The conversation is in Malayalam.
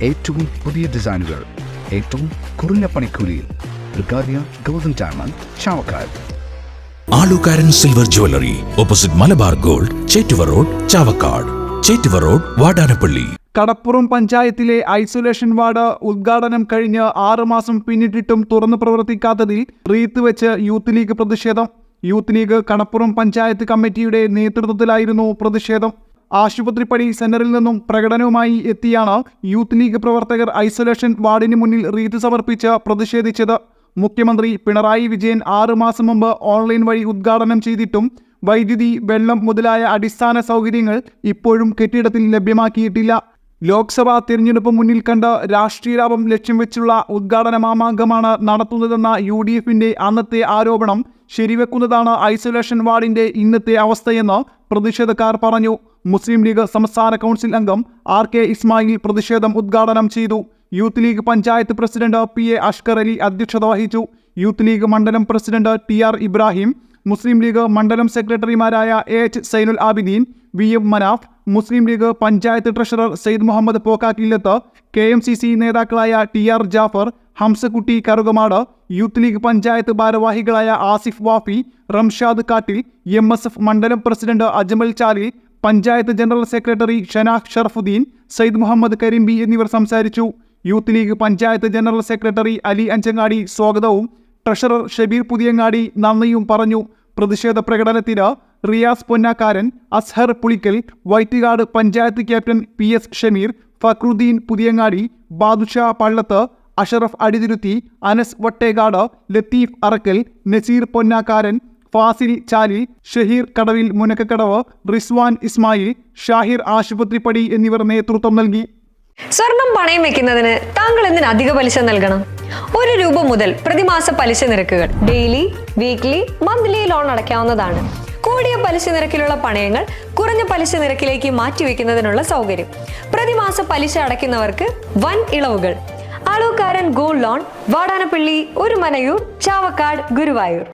ഏറ്റവും പുതിയ ഡിസൈനുകൾ ഏറ്റവും കുറഞ്ഞ പണിക്കൂലിയിൽ ബ്രിഗാദിയ ഗോൾഡൻ ഡയമണ്ട് ചാവക്കാട്. ആലുകാരൻ silver jewellery opposite Malabar gold, Chettuva road, Chavakkad. Chettuva road, Vadanappally. Kadappuram പഞ്ചായത്തിലെ ഐസൊലേഷൻ വാർഡ് ഉദ്ഘാടനം കഴിഞ്ഞ് 6 മാസം പിന്നിട്ടിട്ടും തുറന്നു പ്രവർത്തിക്കാത്തതിൽ റീത്ത് വെച്ച് യൂത്ത് ലീഗ് പ്രതിഷേധം. യൂത്ത് ലീഗ് കടപ്പുറം പഞ്ചായത്ത് കമ്മിറ്റിയുടെ നേതൃത്വത്തിലായിരുന്നു പ്രതിഷേധം. ആശുപത്രിപ്പടി സെന്ററിൽ നിന്നും പ്രകടനവുമായി എത്തിയാണ് യൂത്ത് ലീഗ് പ്രവർത്തകർ ഐസൊലേഷൻ വാർഡിന് മുന്നിൽ റീത്ത് സമർപ്പിച്ച് പ്രതിഷേധിച്ചത്. മുഖ്യമന്ത്രി പിണറായി വിജയൻ 6 മാസം മുമ്പ് ഓൺലൈൻ വഴി ഉദ്ഘാടനം ചെയ്തിട്ടും വൈദ്യുതി, വെള്ളം മുതലായ അടിസ്ഥാന സൗകര്യങ്ങൾ ഇപ്പോഴും കെട്ടിടത്തിൽ ലഭ്യമാക്കിയിട്ടില്ല. ലോക്സഭാ തിരഞ്ഞെടുപ്പ് മുന്നിൽ കണ്ട് രാഷ്ട്രീയ ലാഭം ലക്ഷ്യം വെച്ചുള്ള ഉദ്ഘാടന മാമാങ്കമാണ് നടത്തുന്നതെന്ന UDFന്റെ അന്നത്തെ ആരോപണം ശരിവെക്കുന്നതാണ് ഐസൊലേഷൻ വാർഡിന്റെ ഇന്നത്തെ അവസ്ഥയെന്ന് പ്രതിഷേധക്കാർ പറഞ്ഞു. മുസ്ലിം ലീഗ് സംസ്ഥാന കൗൺസിൽ അംഗം RK ഇസ്മായിൽ പ്രതിഷേധം ഉദ്ഘാടനം ചെയ്തു. യൂത്ത് ലീഗ് പഞ്ചായത്ത് പ്രസിഡന്റ് PA അഷ്കർ അലി അധ്യക്ഷത വഹിച്ചു. യൂത്ത് ലീഗ് മണ്ഡലം പ്രസിഡന്റ് TR ഇബ്രാഹിം, മുസ്ലിം ലീഗ് മണ്ഡലം സെക്രട്ടറിമാരായ AH Zainul Abideen, VM Manaf, Muslim League panchayat treasurer Syed Muhammad Pokkakkillath, KMCC നേതാക്കളായ TR ജാഫർ, ഹംസക്കുട്ടി കറുകമാട്, യൂത്ത് ലീഗ് പഞ്ചായത്ത് ഭാരവാഹികളായ ആസിഫ് വാഫി, റംഷാദ് കാട്ടിൽ, MSF മണ്ഡലം president Ajmal Chali, panchayat general secretary Shanakh Sharafuddin, Sayyid Muhammad Karimbi എന്നിവർ സംസാരിച്ചു. Youth League panchayat general secretary Ali Anchangadi സ്വാഗതവും ട്രഷറർ ഷബീർ പുതിയങ്ങാടി നന്ദിയും പറഞ്ഞു. പ്രതിഷേധ പ്രകടനത്തിന് റിയാസ് പൊന്നാക്കാരൻ, അസ്ഹർ പുളിക്കൽ, വൈറ്റികാട് പഞ്ചായത്ത് ക്യാപ്റ്റൻ PS ഷമീർ, ഫക്രുദ്ദീൻ പുതിയങ്ങാടി, ബാദുഷാ പള്ളത്ത്, അഷറഫ് അടിതിരുത്തി, അനസ് വട്ടേകാട്, ലത്തീഫ് അറക്കൽ, നസീർ പൊന്നാക്കാരൻ, ഫാസിൽ ചാലി, ഷഹീർ കടവിൽ മുനക്കക്കടവ്, റിസ്വാൻ ഇസ്മായിൽ, ഷാഹിർ ആശുപത്രിപ്പടി എന്നിവർ നേതൃത്വം നൽകി. സ്വർണം പണയം വെക്കുന്നതിന് താങ്കൾ എന്തിന് അധിക പലിശ നൽകണം? ₹1 മുതൽ പ്രതിമാസ പലിശ നിരക്കുകൾ ഡെയിലി, വീക്ക്ലി, മന്ത്ലി ലോൺ അടയ്ക്കാവുന്നതാണ്. കൂടിയ പലിശ നിരക്കിലുള്ള പണയങ്ങൾ കുറഞ്ഞ പലിശ നിരക്കിലേക്ക് മാറ്റിവെക്കുന്നതിനുള്ള സൗകര്യം. പ്രതിമാസ പലിശ അടയ്ക്കുന്നവർക്ക് വൻ ഇളവുകൾ. ആലുകാരൻ ഗോൾഡ് ലോൺ, വാടാനപ്പള്ളി, ഒരുമനയൂർ, ചാവക്കാട്, ഗുരുവായൂർ.